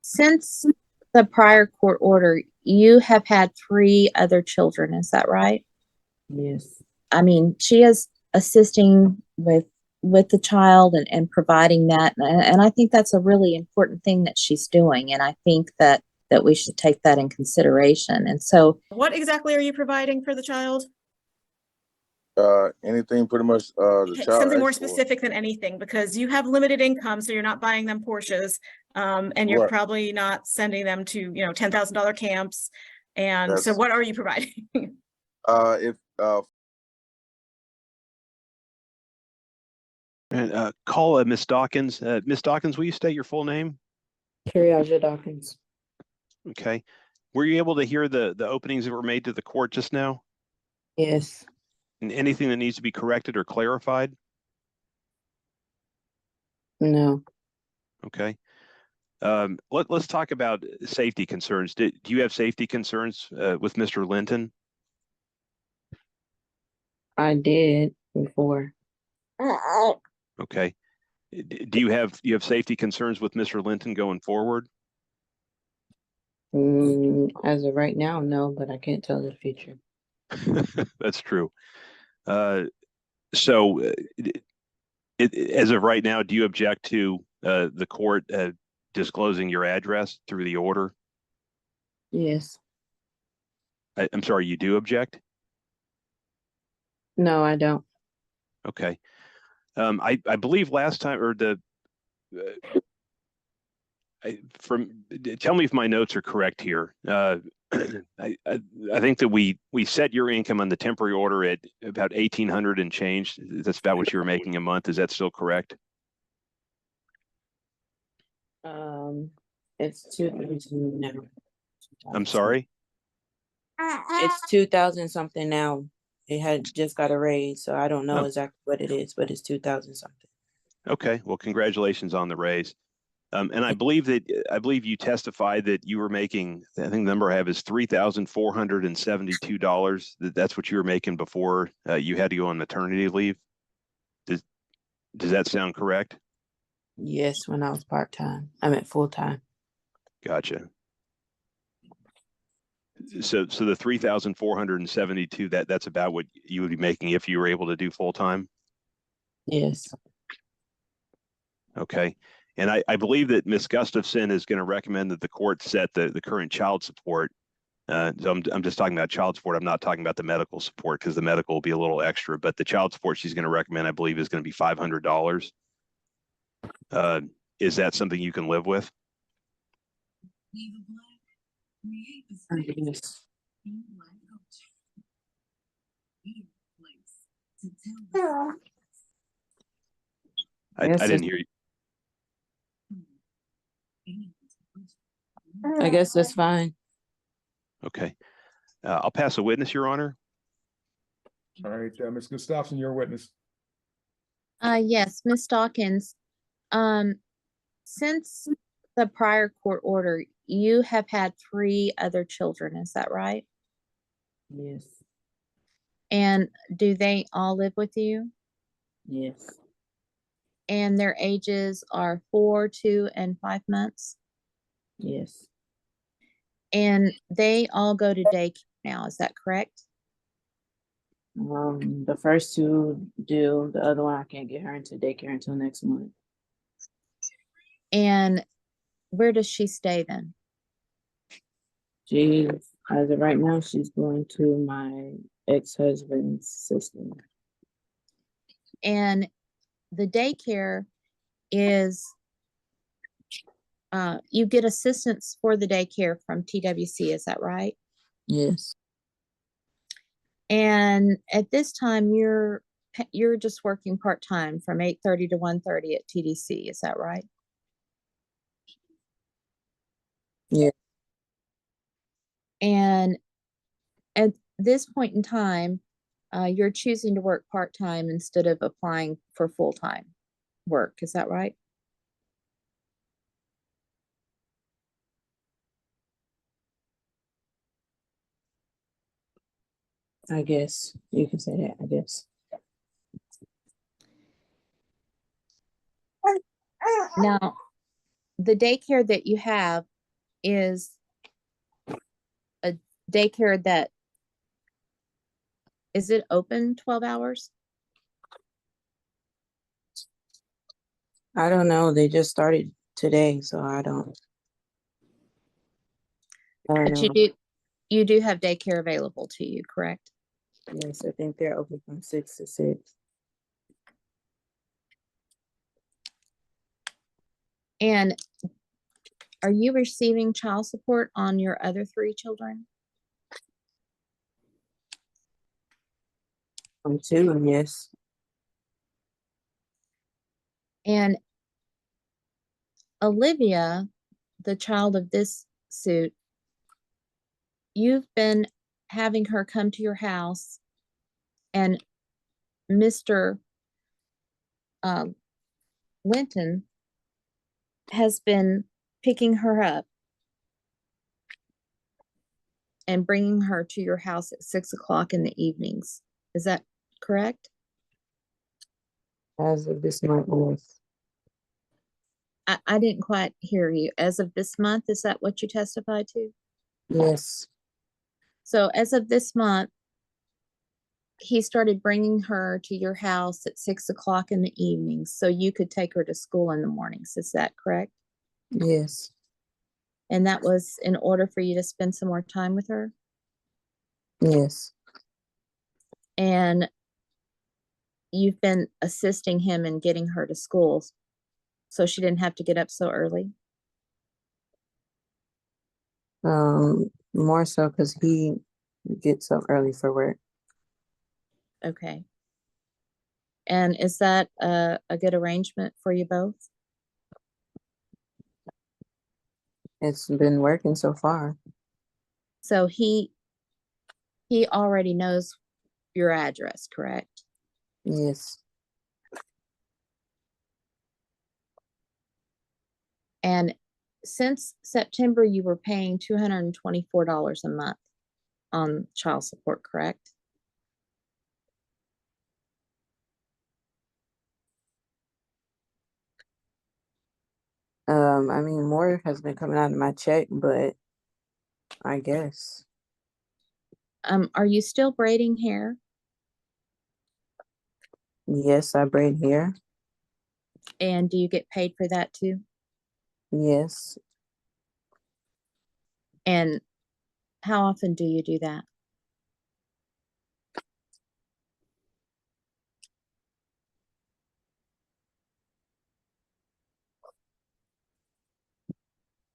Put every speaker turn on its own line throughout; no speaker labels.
Since the prior court order, you have had 3 other children, is that right?
Yes.
I mean, she is assisting with the child and providing that, and I think that's a really important thing that she's doing, and I think that we should take that in consideration. And so,
What exactly are you providing for the child?
Anything pretty much the child
Something more
asks for.
specific than anything, because you have limited income, so you're not buying them Porsches, and you're
Right.
probably not sending them to, you know, $10,000 camps. And so what are you providing?
If
And call Miss Dawkins. Miss Dawkins, will you state your full name?
Carrie AJ Dawkins.
Okay. Were you able to hear the openings that were made to the court just now?
Yes.
And anything that needs to be corrected or clarified?
No.
Okay. Let's talk about safety concerns. Do you have safety concerns with Mr. Linton?
I did before.
Okay. Do you have safety concerns with Mr. Linton going forward?
As of right now, no, but I can't tell the future.
That's true. So as of right now, do you object to the court disclosing your address through the order?
Yes.
I'm sorry, you do object?
No, I don't.
Okay. I believe last time, or tell me if my notes are correct here. I think that we set your income on the temporary order at about 1,800 and change. That's about what you were making a month. Is that still correct?
It's 2,000 now.
I'm sorry?
It's 2,000 something now. It had just got a raise, so I don't know
Oh.
exactly what it is, but it's 2,000 something.
Okay. Well, congratulations on the raise. And I believe you testified that you were making, I think the number I have is $3,472. That's what you were making before you had to go on maternity leave. Does that sound correct?
Yes, when I was part-time. I meant full-time.
Gotcha. So the 3,472, that's about what you would be making if you were able to do full-time?
Yes.
Okay. And I believe that Ms. Gustafsen is going to recommend that the court set the current child support. So I'm just talking about child support. I'm not talking about the medical support, because the medical will be a little extra, but the child support she's going to recommend, I believe, is going to be $500. Is that something you can live with?
Yes.
I didn't hear you.
I guess that's fine.
Okay. I'll pass a witness, Your Honor.
All right, Ms. Gustafsen, you're a witness.
yes, Miss Dawkins, since the prior court order, you have had 3 other children, is that right?
Yes.
And do they all live with you?
Yes.
And their ages are 4, 2, and 5 months?
Yes.
And they all go to daycare now, is that correct?
The first 2 do. The other one, I can't get her into daycare until next month.
And where does she stay then?
As of right now, she's going to my ex-husband's sister.
And the daycare is, you get assistance for the daycare from TWC, is that right?
Yes.
And at this time, you're just working part-time from 8:30 to 1:30 at TDC, is that right?
Yeah.
And at this point in time, you're choosing to work part-time instead of applying for full-time work, is that right?
I guess you can say that, I guess.
Now, the daycare that you have is a daycare that, is it open 12 hours?
I don't know. They just started today, so I don't
But
know.
you do have daycare available to you, correct?
Yes, I think they're open from 6 to 6.
And are you receiving child support on your other 3 children?
From 2, yes.
And Olivia, the child of this suit, you've been having her come to your house, and Mr. Linton has been picking her up and bringing her to your house at 6 o'clock in the evenings. Is that correct?
As of this month, yes.
I didn't quite hear you. As of this month, is that what you testified to?
Yes.
So as of this month, he started bringing her to your house at 6 o'clock in the evenings so you could take her to school in the mornings. Is that correct?
Yes.
And that was in order for you to spend some more time with her?
Yes.
And you've been assisting him in getting her to school so she didn't have to get up so early?
More so because he gets up early for work.
Okay. And is that a good arrangement for you both?
It's been working so far.
So he already knows your address, correct?
Yes.
And since September, you were paying $224 a month on child support, correct?
I mean, more has been coming out of my check, but I guess.
Are you still braiding hair?
Yes, I braid hair.
And do you get paid for that too?
Yes.
And how often do you do that?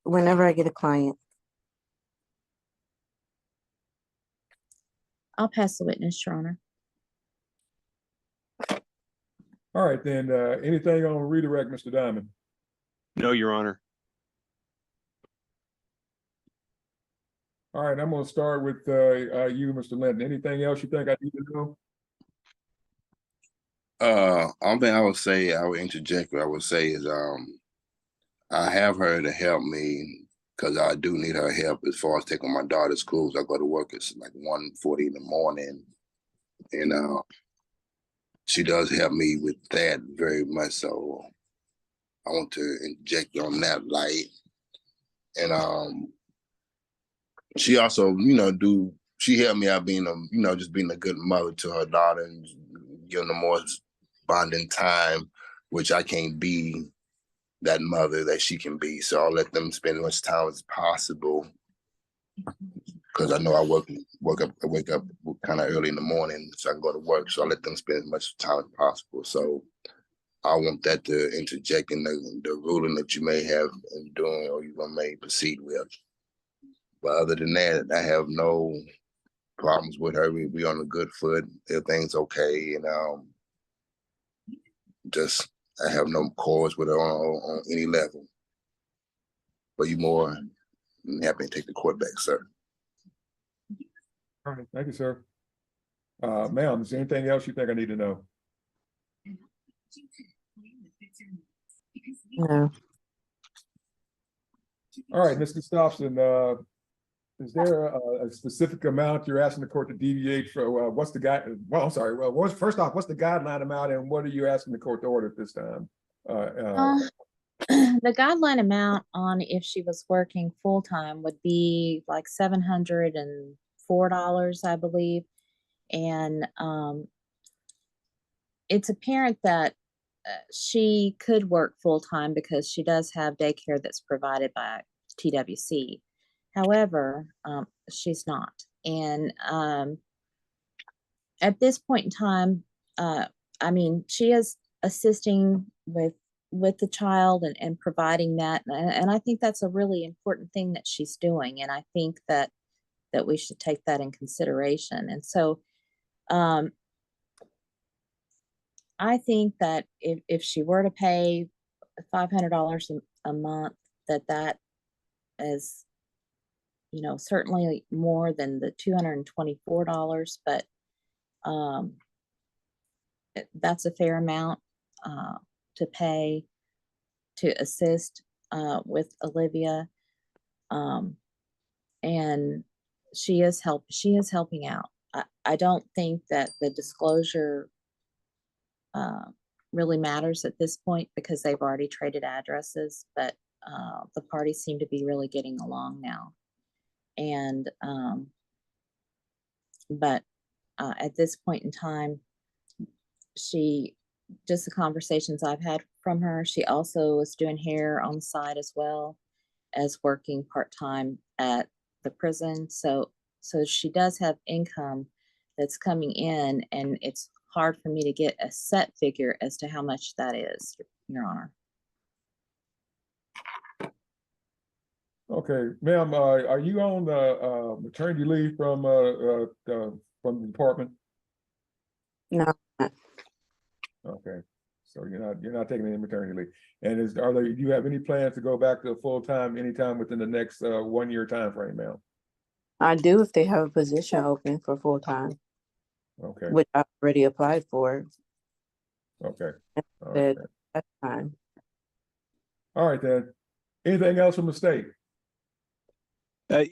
Whenever I get a client.
I'll pass the witness, Your Honor.
All right, then, anything on redirect, Mr. Diamond?
No, Your Honor.
All right, I'm gonna start with, you, Mr. Linton. Anything else you think I need to know?
Only thing I would interject, what I would say is, I have her to help me because I do need her help as far as taking my daughter to school. So I go to work at like 1:40 in the morning, and she does help me with that very much. So I want to inject on that light, and she also, she helped me out being just being a good mother to her daughter and giving her more bonding time, which I can't be that mother that she can be. So I'll let them spend as much time as possible because I know I wake up kind of early in the morning so I can go to work. So I let them spend as much time as possible. So I want that to interject in the ruling that you may have in doing or you may proceed with. But other than that, I have no problems with her. We on a good foot. Everything's okay, and just I have no cause with her on any level. But you more than happy to take the court back, sir.
All right, thank you, sir. Ma'am, is there anything else you think I need to know?
No.
All right, Ms. Gustafsen, is there a specific amount you're asking the court to deviate for? What's the guide? Well, I'm sorry. Well, first off, what's the guideline amount, and what are you asking the court to order at this time?
the guideline amount on if she was working full-time would be like $704, I believe. And it's apparent that she could work full-time because she does have daycare that's provided by TWC. However, she's not. And at this point in time, I mean, she is assisting with the child and providing that. And I think that's a really important thing that she's doing. And I think that we should take that in consideration. And so I think that if she were to pay $500 a month, that is, you know, certainly more than the $224, but that's a fair amount to pay to assist with Olivia. And she is helping out. I don't think that the disclosure really matters at this point because they've already traded addresses, but the parties seem to be really getting along now. And but at this point in time, just the conversations I've had from her, she also is doing hair on the side as well as working part-time at the prison. So she does have income that's coming in, and it's hard for me to get a set figure as to how much that is, Your Honor.
Okay, ma'am, are you on maternity leave from the department?
No.
Okay, so you're not taking any maternity leave. And do you have any plans to go back to full time anytime within the next 1 year time frame, ma'am?
I do if they have a position open for full time,
Okay,
which I already applied for.
okay. All
That-
right,
That's fine.
all right then. Anything else from the state?
Yeah,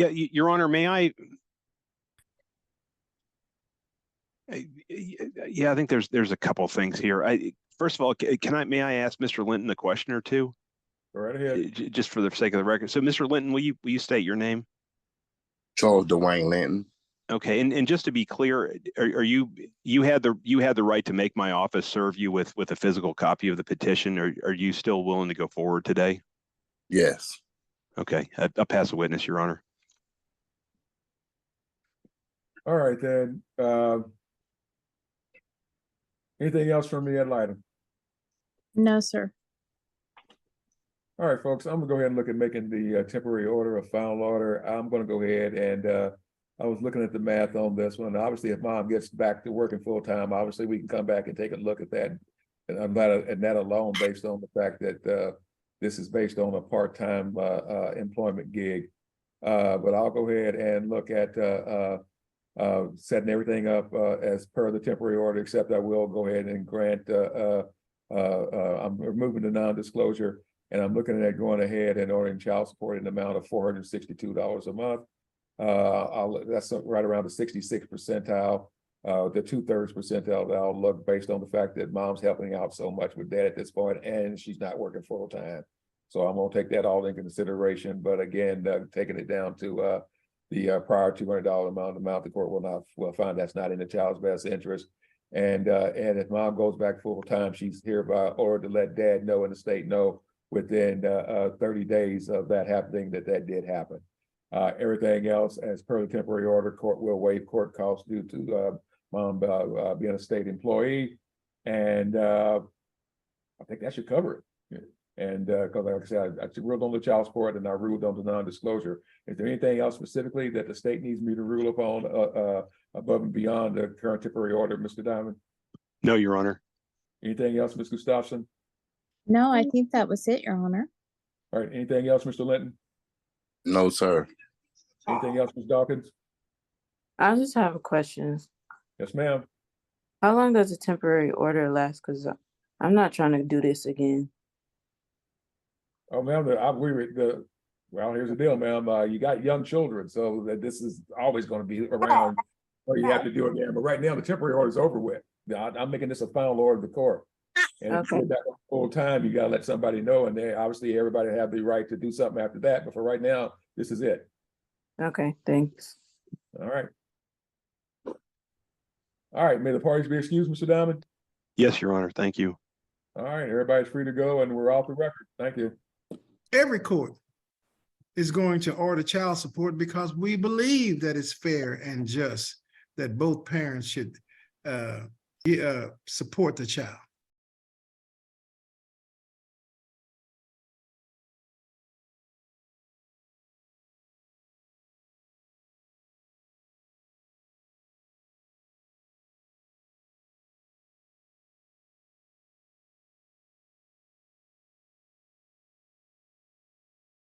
Your Honor, may I? Yeah, I think there's a couple of things here. First of all, may I ask Mr. Linton a question or two?
Go right ahead.
Just for the sake of the record. So, Mr. Linton, will you state your name?
Charles Dwayne Linton.
Okay, and just to be clear, are you had the right to make my office serve you with a physical copy of the petition? Or are you still willing to go forward today?
Yes.
Okay, I'll pass a witness, Your Honor.
All right then. Anything else from the ad litem?
No, sir.
All right, folks, I'm gonna go ahead and look at making the temporary order a final order. I'm gonna go ahead and I was looking at the math on this one. Obviously, if mom gets back to working full time, obviously we can come back and take a look at that. And that alone, based on the fact that this is based on a part-time employment gig. But I'll go ahead and look at setting everything up as per the temporary order, except I will go ahead and grant I'm removing the non-disclosure, and I'm looking at going ahead and ordering child support in the amount of $462 a month. That's right around the 66th percentile, the 2/3 percentile that I'll look based on the fact that mom's helping out so much with dad at this point, and she's not working full time. So I'm gonna take that all in consideration. But again, taking it down to the prior $200 amount, the court will find that's not in the child's best interest. And if mom goes back full time, she's hereby ordered to let dad know and the state know within 30 days of that happening that did happen. Everything else, as per the temporary order, court will waive court costs due to mom being a state employee. And I think that should cover it. And because like I said, I ruled on the child support and I ruled on the non-disclosure. Is there anything else specifically that the state needs me to rule upon above and beyond the current temporary order, Mr. Diamond?
No, Your Honor.
Anything else, Ms. Gustafsen?
No, I think that was it, Your Honor.
All right, anything else, Mr. Linton?
No, sir.
Anything else, Ms. Dawkins?
I just have a question.
Yes, ma'am.
How long does a temporary order last? Because I'm not trying to do this again.
Oh, ma'am, well, here's the deal, ma'am. You got young children, so that this is always going to be around, or you have to do it again. But right now, the temporary order is over with. I'm making this a final order of the court. And if you
Okay.
get back on full time, you gotta let somebody know, and then obviously everybody have the right to do something after that, but for right now, this is it.
Okay, thanks.
All right. All right, may the parties be excused, Mr. Diamond?
Yes, Your Honor. Thank you.
All right, everybody's free to go, and we're off the record. Thank you.
Every court is going to order child support because we believe that it's fair and just that both parents should support the child.